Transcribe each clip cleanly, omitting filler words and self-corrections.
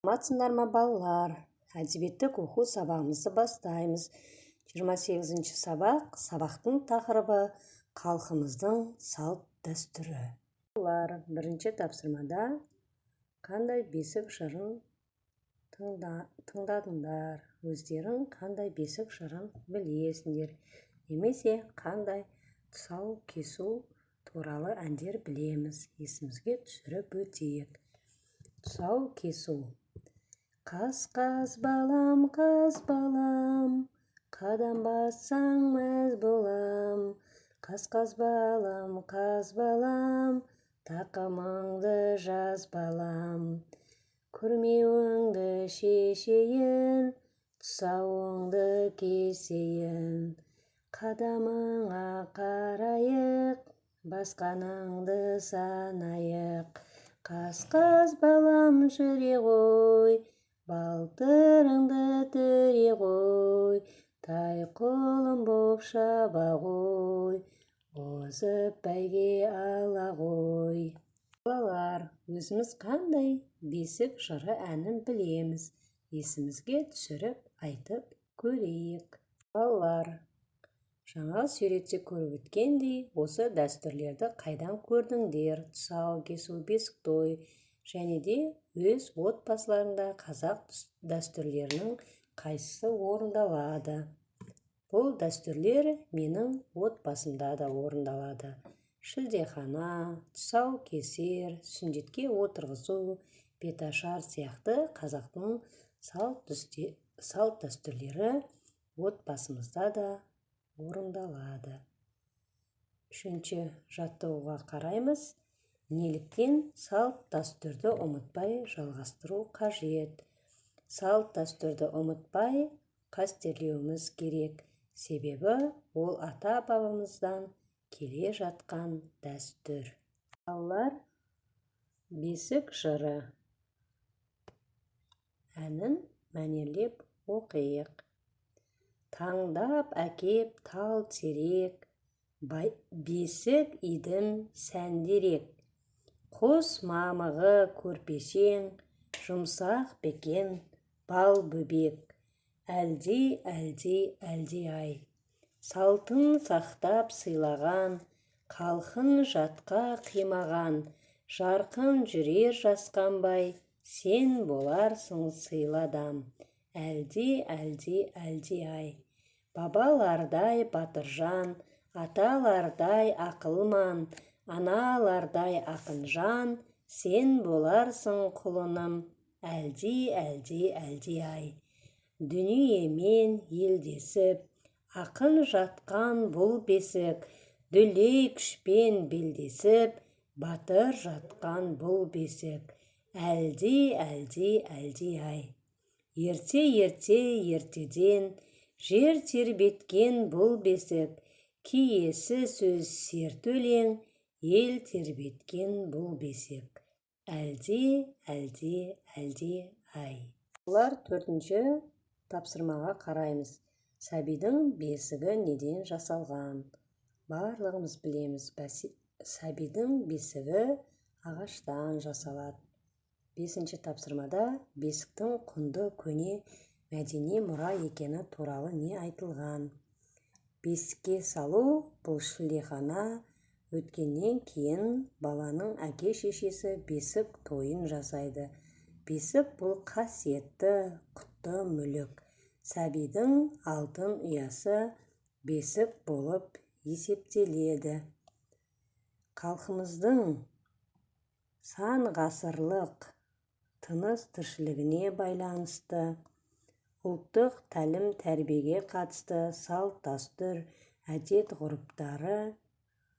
Саламатсыңдар ма балалар? Әдебиеттік оқу сабағымызды бастаймыз. 28-ші сабақтың тақырыбы халқымыздың салт дәстүрі. Балалар, бірінші тапсырмада қандай бесік жырын тыңдадыңдар? Өздерің қандай бесік жырын білесіңдер? Немесе қандай тұсау кесу туралы әндер білеміз? Есімізге түсіріп өтейік. Тұсау кесу. Қаз-қаз балам, қадам бассаң мәз болам. Қаз-қаз балам, тақымыңды жаз балам. Күрмеуіңді шешейін, тұсауыңды кесейін. Қадамыңа қарайық, басқаныңды санайық. Қаз-қаз балам жүре ғой, балтырыңды түре ғой. Тай құлын боп шаба ғой, озып бәйге ала ғой. Балалар, өзіміз қандай бесік жыры әнін білеміз? Есімізге түсіріп айтып көрейік. Балалар, жаңа суретте көріп өткендей, осы дәстүрлерді қайдан көрдіңдер? Тұсау кесу, бесік той және де өз отбасыларында қазақ дәстүрлерінің қайсысы орындалады? Бұл дәстүрлер менің отбасымда да орындалады. Шілдехана, тұсау кесер, сүндетке отырғызу, беташар сияқты қазақтың салт дәстүрлері отбасымызда да орындалады. Үшінші жаттығуға қараймыз. Неліктен салт дәстүрді ұмытпай жалғастыру қажет? Салт дәстүрді ұмытпай қастерлеуіміз керек. Себебі ол ата-бабамыздан келе жатқан дәстүр. Балалар, бесік жыры әнін мәнерлеп оқиық. Таңдап әкеп тал терек, бесік идім сәндерек. Құс мамығы көрпешең, жұмсақ бекен бал бөбек. Әлди ай, салтын сақтап сыйлаған, халқын жатқа қимаған. Жарқын жүрер жасқанбай, сен боларсың сыйлы адам. Әлди ай, бабалардай батыржан, аталардай ақылман, аналардай ақынжан, сен боларсың құлыным. Әлди ай, дүниемен елдесіп, ақын жатқан бұл бесік, дүлей күшпен белдесіп, батыр жатқан бұл бесік. Әлди ай, ертеден жер тербеткен бұл бесік, киесі сөз серт өлең, ел тербеткен бұл бесік. Әлди ай. Олар төртінші тапсырмаға қараймыз. Сәбидің бесігі неден жасалған? Барлығымыз білеміз, сәбидің бесігі ағаштан жасалады. Бесінші тапсырмада бесіктің құнды көне мәдени мұра екені туралы не айтылған? Бесікке салу бұл шілдехана өткеннен кейін баланың әке-шешесі бесік тойын жасайды. Бесік бұл қасиетті, құтты мүлік. Сәбидің алтын ұясы бесік болып есептеледі. Халқымыздың сан ғасырлық тыныс-тіршілігіне байланысты ұлттық тәлім-тәрбиеге қатысты салт дәстүр, әдет-ғұрыптары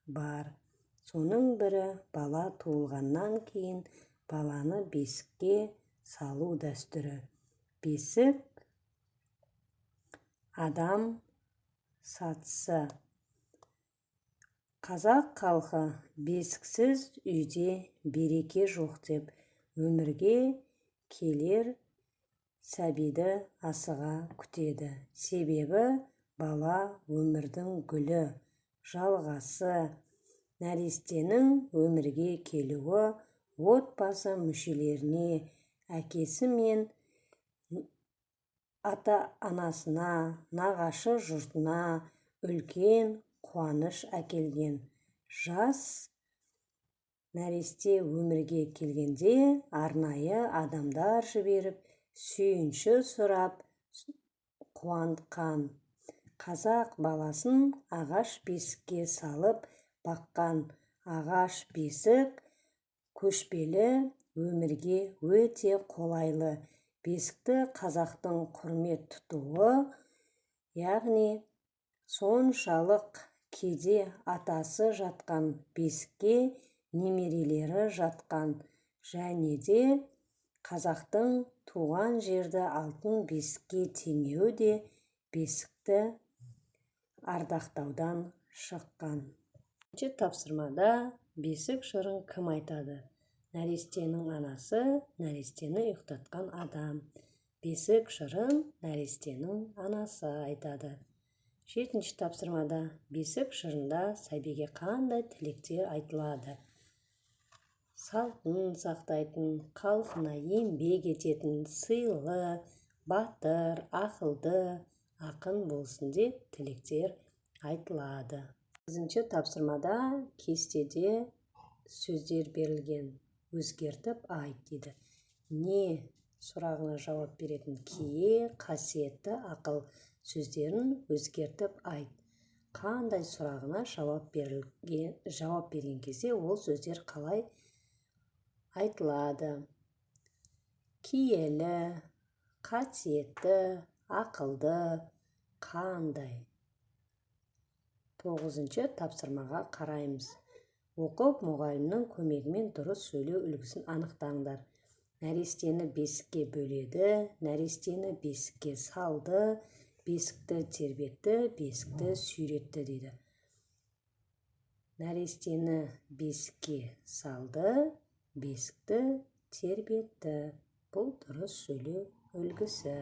бар. Соның бірі бала туылғаннан кейін баланы бесікке салу дәстүрі. Бесік адам сатысы. Қазақ халқы бесіксіз үйде береке жоқ деп өмірге келер сәбиді асыға күтеді. Себебі бала өмірдің гүлі, жалғасы. Нәрестенің өмірге келуі отбасы мүшелеріне әкесі мен ата-анасына, нағашы жұртына үлкен қуаныш әкелген. Жас нәресте өмірге келгенде арнайы адамдар жіберіп сүйінші сұрап қуантқан. Қазақ баласын ағаш бесікке салып баққан. Ағаш бесік көшпелі өмірге өте қолайлы. Бесікті қазақтың құрмет тұтуы, яғни соншалық кейде атасы жатқан бесікке немерелері жатқан, және де қазақтың туған жерді алтын бесікке теңеуі де бесікті ардақтаудан шыққан. Екінші тапсырмада бесік жырын кім айтады? Нәрестенің анасы, нәрестені ұйықтатқан адам. Бесік жырын нәрестенің анасы айтады. Жетінші тапсырмада бесік жырында сәбиге қандай тілектер айтылады? Салтын сақтайтын, халқына еңбек ететін, сыйлы, батыр, ақылды, ақын болсын деп тілектер айтылады. Сегізінші тапсырмада кестеде сөздер берілген. Өзгертіп айт дейді. Не сұрағына жауап беретін кие, қасиетті, ақыл сөздерін өзгертіп айт. Қандай сұрағына жауап берген кезде ол сөздер қалай айтылады? Киелі, қасиетті, ақылды, қандай? 9-шы тапсырмаға қараймыз. Оқып, мұғалімнің көмегімен дұрыс сөйлеу үлгісін анықтаңдар. Нәрестені бесікке бөледі, нәрестені бесікке салды, бесікті тербетті, бесікті сүйретті дейді. Нәрестені бесікке салды, бесікті тербетті. Бұл дұрыс сөйлеу үлгісі.